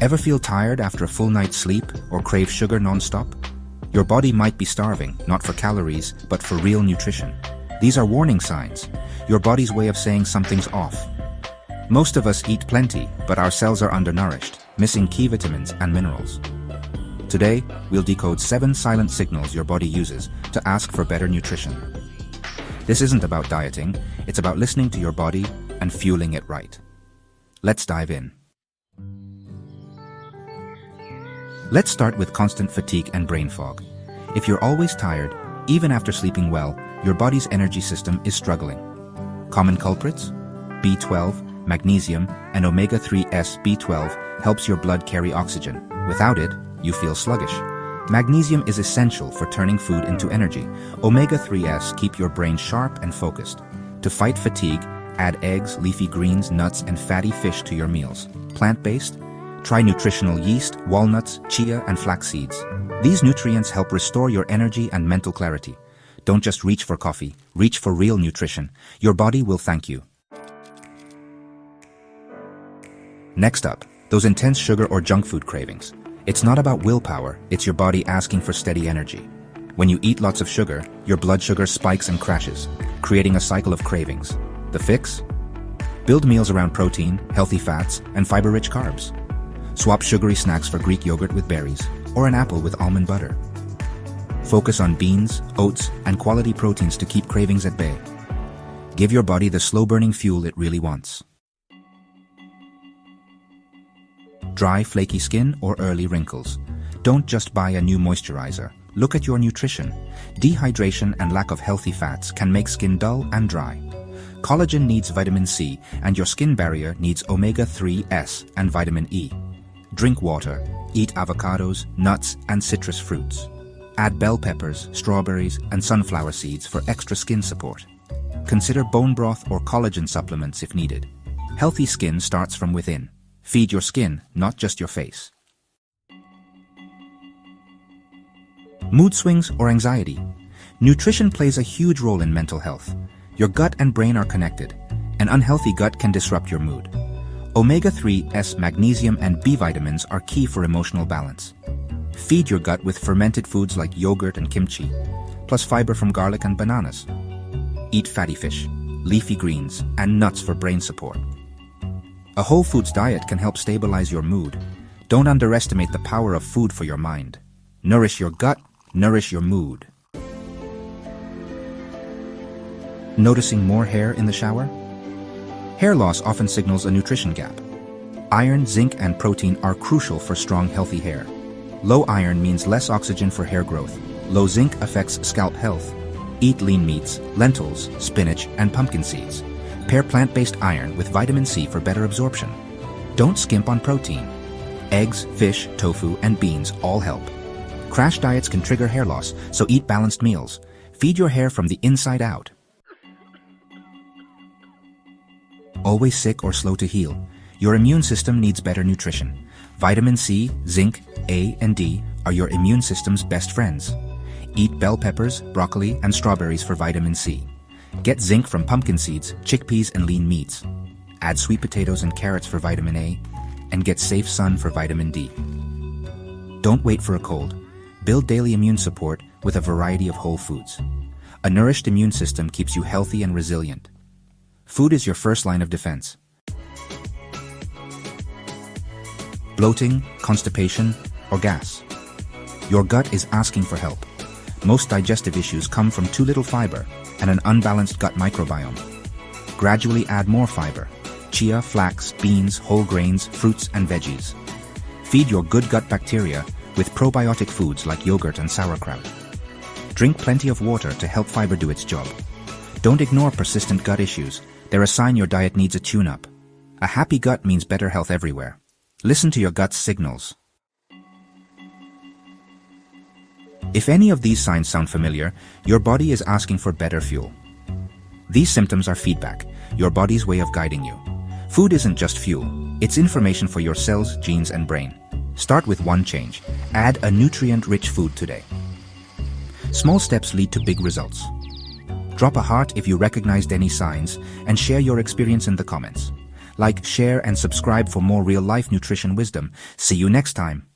Ever feel tired after a full night's sleep or crave sugar non-stop? Your body might be starving, not for calories, but for real nutrition. These are warning signs, your body's way of saying something's off. Most of us eat plenty, but our cells are undernourished, missing key vitamins and minerals. Today, we'll decode 7 silent signals your body uses to ask for better nutrition. This isn't about dieting, it's about listening to your body and fueling it right. Let's dive in. Let's start with constant fatigue and brain fog. If you're always tired, even after sleeping well, your body's energy system is struggling. Common culprits? B12, magnesium, and omega-3s B12 helps your blood carry oxygen. Without it, you feel sluggish. Magnesium is essential for turning food into energy. Omega-3s keep your brain sharp and focused. To fight fatigue, add eggs, leafy greens, nuts, and fatty fish to your meals. Plant-based? Try nutritional yeast, walnuts, chia, and flax seeds. These nutrients help restore your energy and mental clarity. Don't just reach for coffee, reach for real nutrition. Your body will thank you. Next up, those intense sugar or junk food cravings. It's not about willpower, it's your body asking for steady energy. When you eat lots of sugar, your blood sugar spikes and crashes, creating a cycle of cravings. The fix? Build meals around protein, healthy fats, and fiber-rich carbs. Swap sugary snacks for Greek yogurt with berries, or an apple with almond butter. Focus on beans, oats, and quality proteins to keep cravings at bay. Give your body the slow-burning fuel it really wants. Dry, flaky skin or early wrinkles. Don't just buy a new moisturizer. Look at your nutrition. Dehydration and lack of healthy fats can make skin dull and dry. Collagen needs vitamin C, and your skin barrier needs omega-3s and vitamin E. Drink water, eat avocados, nuts, and citrus fruits. Add bell peppers, strawberries, and sunflower seeds for extra skin support. Consider bone broth or collagen supplements if needed. Healthy skin starts from within. Feed your skin, not just your face. Mood swings or anxiety. Nutrition plays a huge role in mental health. Your gut and brain are connected. An unhealthy gut can disrupt your mood. Omega-3s, magnesium, and B vitamins are key for emotional balance. Feed your gut with fermented foods like yogurt and kimchi, plus fiber from garlic and bananas. Eat fatty fish, leafy greens, and nuts for brain support. A whole foods diet can help stabilize your mood. Don't underestimate the power of food for your mind. Nourish your gut, nourish your mood. Noticing more hair in the shower? Hair loss often signals a nutrition gap. Iron, zinc, and protein are crucial for strong, healthy hair. Low iron means less oxygen for hair growth. Low zinc affects scalp health. Eat lean meats, lentils, spinach, and pumpkin seeds. Pair plant-based iron with vitamin C for better absorption. Don't skimp on protein. Eggs, fish, tofu, and beans all help. Crash diets can trigger hair loss, so eat balanced meals. Feed your hair from the inside out. Always sick or slow to heal? Your immune system needs better nutrition. Vitamin C, zinc, A, and D are your immune system's best friends. Eat bell peppers, broccoli, and strawberries for vitamin C. Get zinc from pumpkin seeds, chickpeas, and lean meats. Add sweet potatoes and carrots for vitamin A, and get safe sun for vitamin D. Don't wait for a cold. Build daily immune support with a variety of whole foods. A nourished immune system keeps you healthy and resilient. Food is your first line of defense. Bloating, constipation, or gas. Your gut is asking for help. Most digestive issues come from too little fiber and an unbalanced gut microbiome. Gradually add more fiber. Chia, flax, beans, whole grains, fruits, and veggies. Feed your good gut bacteria with probiotic foods like yogurt and sauerkraut. Drink plenty of water to help fiber do its job. Don't ignore persistent gut issues. They're a sign your diet needs a tune-up. A happy gut means better health everywhere. Listen to your gut's signals. If any of these signs sound familiar, your body is asking for better fuel. These symptoms are feedback, your body's way of guiding you. Food isn't just fuel, it's information for your cells, genes, and brain. Start with one change. Add a nutrient-rich food today. Small steps lead to big results. Drop a heart if you recognized any signs and share your experience in the comments. Like, share, and subscribe for more real-life nutrition wisdom. See you next time.